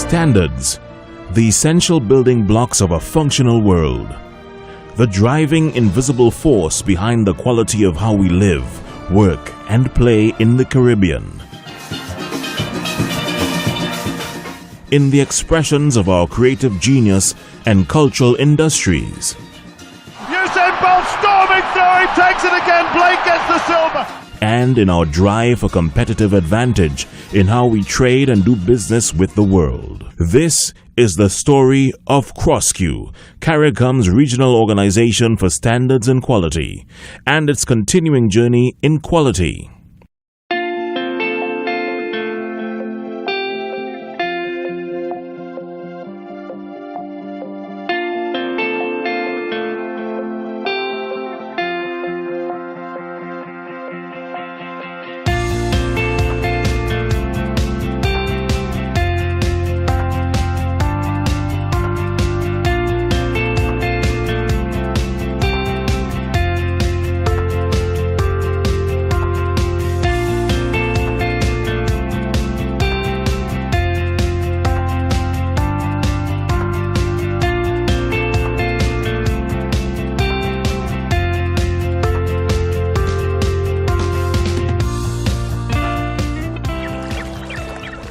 Standards, the essential building blocks of a functional world. The driving invisible force behind the quality of how we live, work, and play in the Caribbean. In the expressions of our creative genius and cultural industries. Usain Bolt storming through, he takes it again, Blake gets the silver. And in our drive for competitive advantage in how we trade and do business with the world. This is the story of CROSQ, CARICOM's regional organization for standards and quality, and its continuing journey in quality.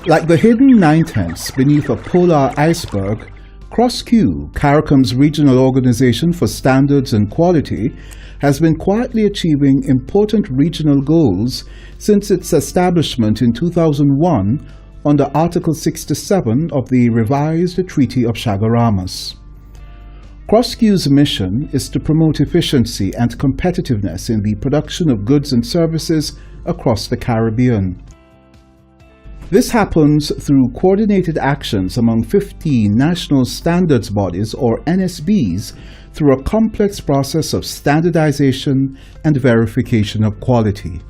Like the hidden nine-tenths beneath a polar iceberg, CROSQ, CARICOM's regional organization for standards and quality, has been quietly achieving important regional goals since its establishment in 2001 under Article 67 of the revised Treaty of Chaguaramas. CROSQ's mission is to promote efficiency and competitiveness in the production of goods and services across the Caribbean. This happens through coordinated actions among 15 national standards bodies, or NSBs, through a complex process of standardization and verification of quality.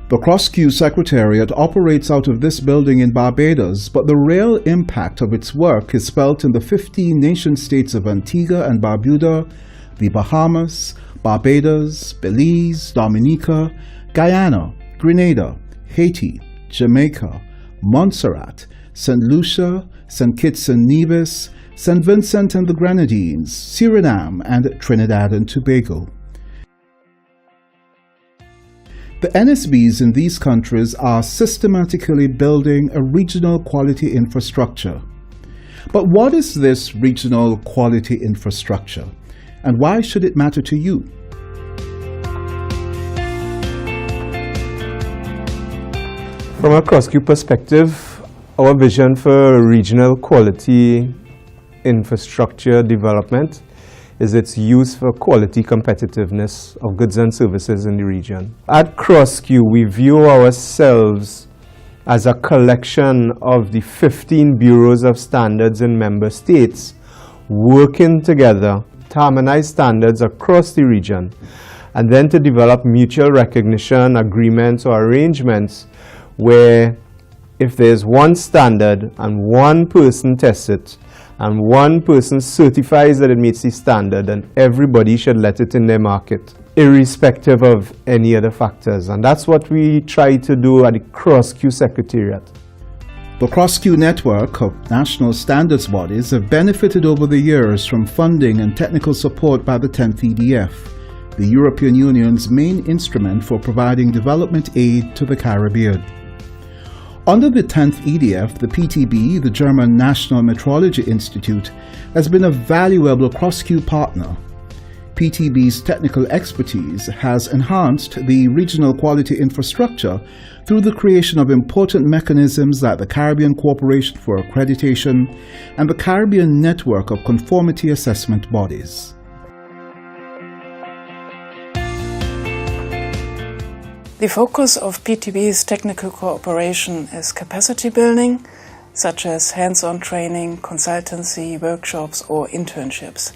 The CROSQ Secretariat operates out of this building in Barbados, but the real impact of its work is felt in the 15 nation-states of Antigua and Barbuda, the Bahamas, Barbados, Belize, Dominica, Guyana, Grenada, Haiti, Jamaica, Montserrat, St. Lucia, St. Kitts and Nevis, St. Vincent and the Grenadines, Suriname, and Trinidad and Tobago. The NSBs in these countries are systematically building a regional quality infrastructure. But what is this regional quality infrastructure, and why should it matter to you? From a CROSQ perspective, our vision for regional quality infrastructure development is its use for quality competitiveness of goods and services in the region. At CROSQ, we view ourselves as a collection of the 15 bureaus of standards in member states working together to harmonize standards across the region and then to develop mutual recognition agreements or arrangements where if there's one standard and one person tests it and one person certifies that it meets the standard, then everybody should let it in their market, irrespective of any other factors. And that's what we try to do at the CROSQ Secretariat. The CROSQ network of national standards bodies have benefited over the years from funding and technical support by the 10th EDF, the European Union's main instrument for providing development aid to the Caribbean. Under the 10th EDF, the PTB, the German National Metrology Institute, has been a valuable CROSQ partner. PTB's technical expertise has enhanced the regional quality infrastructure through the creation of important mechanisms like the Caribbean Corporation for Accreditation and the Caribbean Network of Conformity Assessment Bodies. The focus of PTB's technical cooperation is capacity building, such as hands-on training, consultancy, workshops or internships.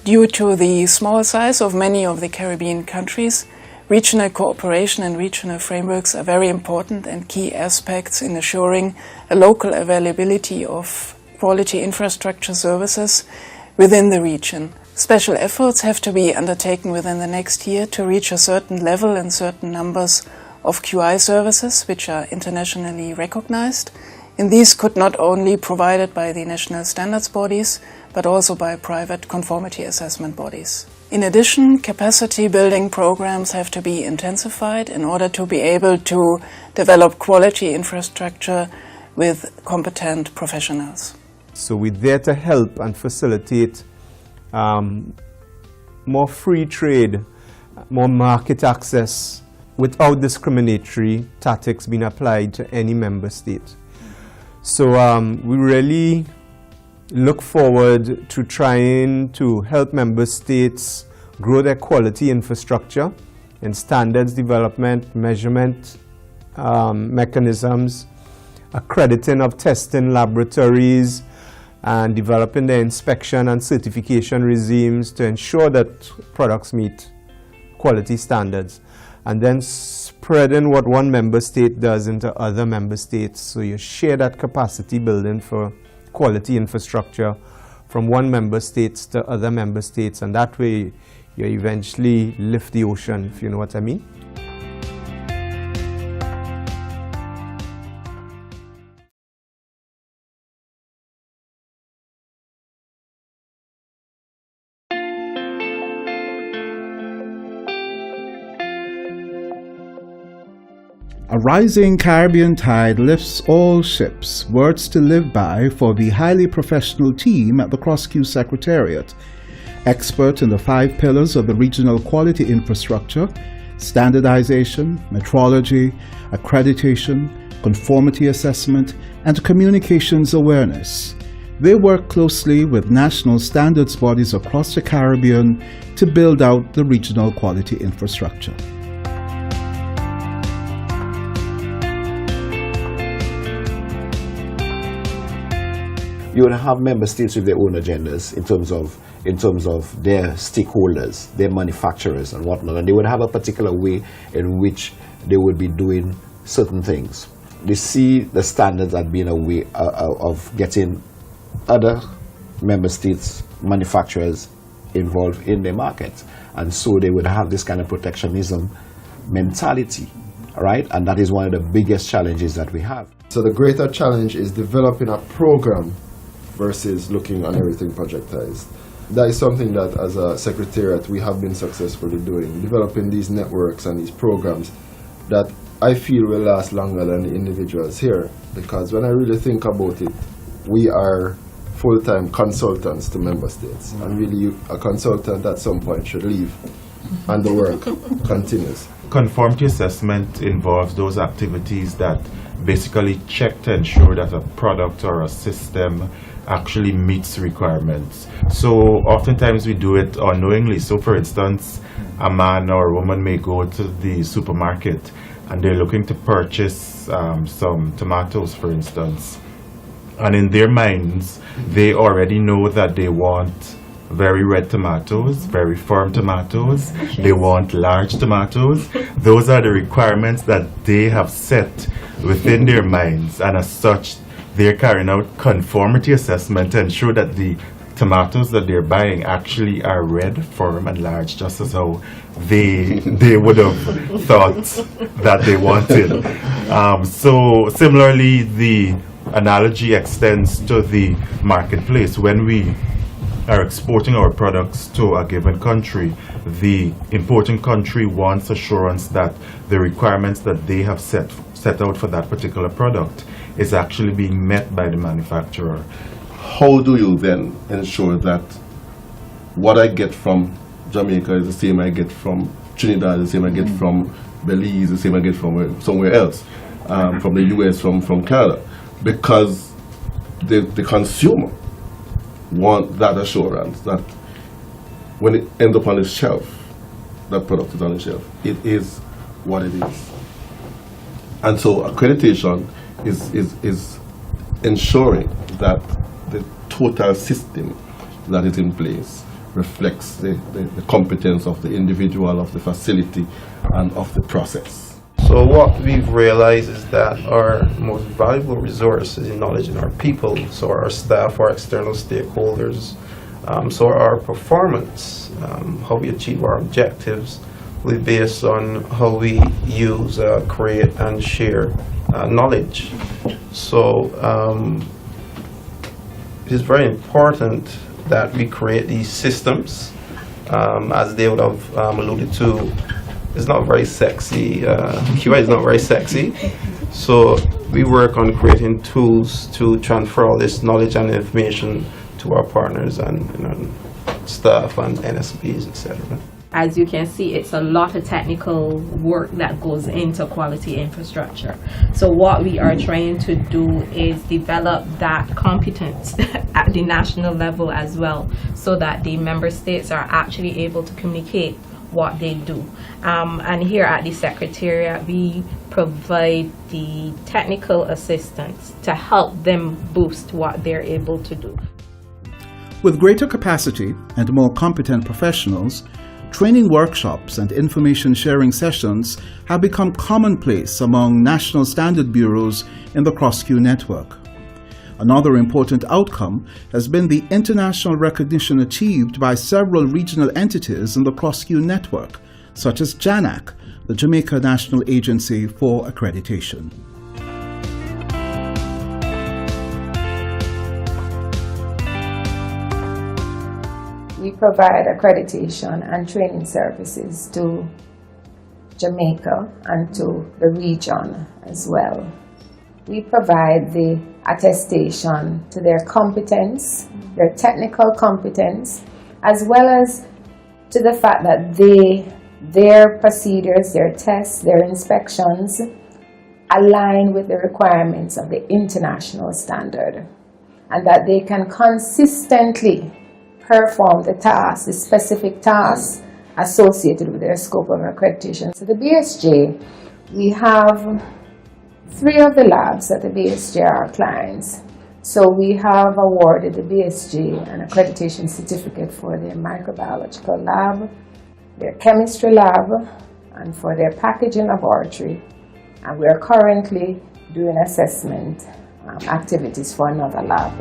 Due to the small size of many of the Caribbean countries, regional cooperation and regional frameworks are very important and key aspects in assuring a local availability of quality infrastructure services within the region. Special efforts have to be undertaken within the next year to reach a certain level and certain numbers of QI services which are internationally recognized And these could not only be provided by the national standards bodies, but also by private conformity assessment bodies. In addition, capacity building programs have to be intensified in order to be able to develop quality infrastructure with competent professionals. So we're there to help and facilitate more free trade, more market access without discriminatory tactics being applied to any member state. So we really look forward to trying to help member states grow their quality infrastructure in standards development, measurement mechanisms, accrediting of testing laboratories, and developing their inspection and certification regimes to ensure that products meet quality standards, and then spreading what one member state does into other member states. So you share that capacity building for quality infrastructure from one member state to other member states, and that way you eventually lift the ocean, if you know what I mean. A rising Caribbean tide lifts all ships, words to live by for the highly professional team at the CROSQ Secretariat. Expert in the 5 pillars of the regional quality infrastructure: standardization, metrology, accreditation, conformity assessment, and communications awareness. They work closely with national standards bodies across the Caribbean to build out the regional quality infrastructure. You would have member states with their own agendas in terms of their stakeholders, their manufacturers and whatnot, and they would have a particular way in which they would be doing certain things. They see the standards as being a way of getting other member states' manufacturers involved in their markets, and so they would have this kind of protectionism mentality, right? And that is one of the biggest challenges that we have. So the greater challenge is developing a program versus looking on everything projectized. That is something that as a secretariat we have been successfully doing, developing these networks and these programs that I feel will last longer than the individuals here, because when I really think about it, we are full-time consultants to member states, and really a consultant at some point should leave and the work continues. Conformity assessment involves those activities that basically check to ensure that a product or a system actually meets requirements. So oftentimes we do it unknowingly. So for instance, a man or a woman may go to the supermarket and they're looking to purchase some tomatoes, for instance. And in their minds, they already know that they want very red tomatoes, very firm tomatoes, they want large tomatoes. Those are the requirements that they have set within their minds, and as such, they're carrying out conformity assessment to ensure that the tomatoes that they're buying actually are red, firm, and large, just as how they would have thought that they wanted. So similarly, the analogy extends to the marketplace. When we are exporting our products to a given country, the importing country wants assurance that the requirements that they have set out for that particular product is actually being met by the manufacturer. How do you then ensure that what I get from Jamaica is the same I get from Trinidad, the same I get from Belize, the same I get from somewhere else, from the US, from Canada? Because the consumer want that assurance that when it ends up on the shelf, that product is on the shelf. It is what it is. And so accreditation is ensuring that the total system that is in place reflects the competence of the individual, of the facility, and of the process. So what we've realized is that our most valuable resource is in knowledge in our people, so our staff, our external stakeholders, so our performance, how we achieve our objectives, will be based on how we use, create, and share knowledge. So it is very important that we create these systems. As they would have alluded to, it's not very sexy. QA is not very sexy. So we work on creating tools to transfer all this knowledge and information to our partners and staff and NSBs, etc. As you can see, it's a lot of technical work that goes into quality infrastructure. So what we are trying to do is develop that competence at the national level as well, so that the member states are actually able to communicate what they do. And here at the Secretariat, we provide the technical assistance to help them boost what they're able to do. With greater capacity and more competent professionals, training workshops and information sharing sessions have become commonplace among national standard bureaus in the CROSQ network. Another important outcome has been the international recognition achieved by several regional entities in the CROSQ network, such as JANAC, the Jamaica National Agency for Accreditation. We provide accreditation and training services to Jamaica and to the region as well. We provide the attestation to their competence, their technical competence, as well as to the fact that their procedures, their tests, their inspections align with the requirements of the international standard, and that they can consistently perform the tasks, the specific tasks associated with their scope of accreditation. So the BSJ, we have 3 of the labs at the BSJ are clients. So we have awarded the BSJ an accreditation certificate for their microbiological lab, their chemistry lab, and for their packaging laboratory. And we are currently doing assessment activities for another lab.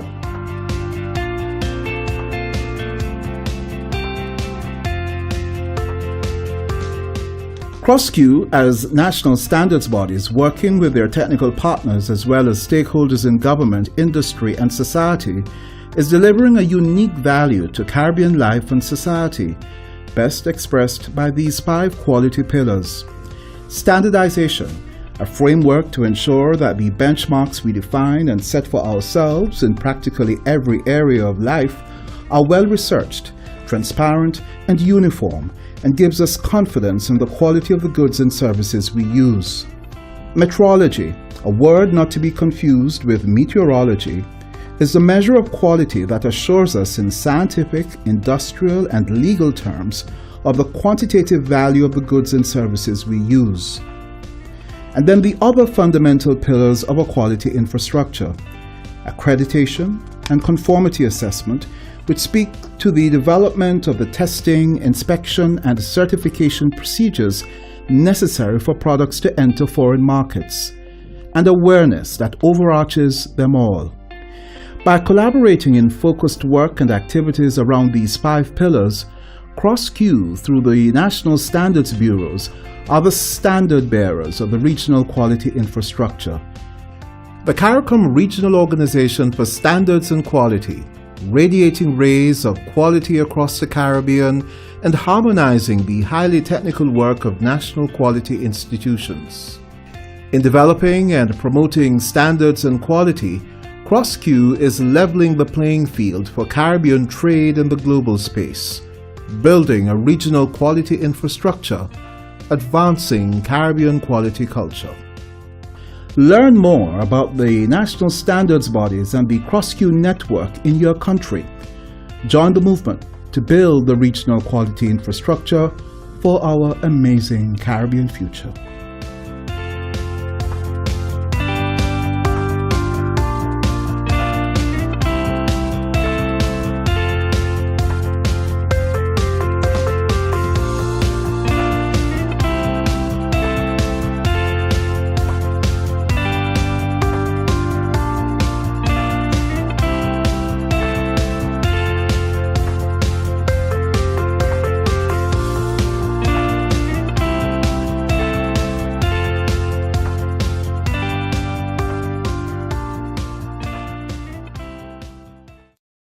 CROSQ, as national standards bodies working with their technical partners as well as stakeholders in government, industry and society, is delivering a unique value to Caribbean life and society, best expressed by these 5 quality pillars. Standardization, a framework to ensure that the benchmarks we define and set for ourselves in practically every area of life are well researched, transparent and uniform, and gives us confidence in the quality of the goods and services we use. Metrology, a word not to be confused with meteorology, is the measure of quality that assures us in scientific, industrial, and legal terms of the quantitative value of the goods and services we use. And then the other fundamental pillars of a quality infrastructure: accreditation and conformity assessment, which speak to the development of the testing, inspection, and certification procedures necessary for products to enter foreign markets, and awareness that overarches them all. By collaborating in focused work and activities around these 5 pillars, CROSQ, through the National Standards Bureaus, are the standard bearers of the regional quality infrastructure. The CARICOM Regional Organization for Standards and Quality, radiating rays of quality across the Caribbean and harmonizing the highly technical work of national quality institutions. In developing and promoting standards and quality, CROSQ is leveling the playing field for Caribbean trade in the global space, building a regional quality infrastructure, advancing Caribbean quality culture. Learn more about the national standards bodies and the CROSQ network in your country. Join the movement to build the regional quality infrastructure for our amazing Caribbean future.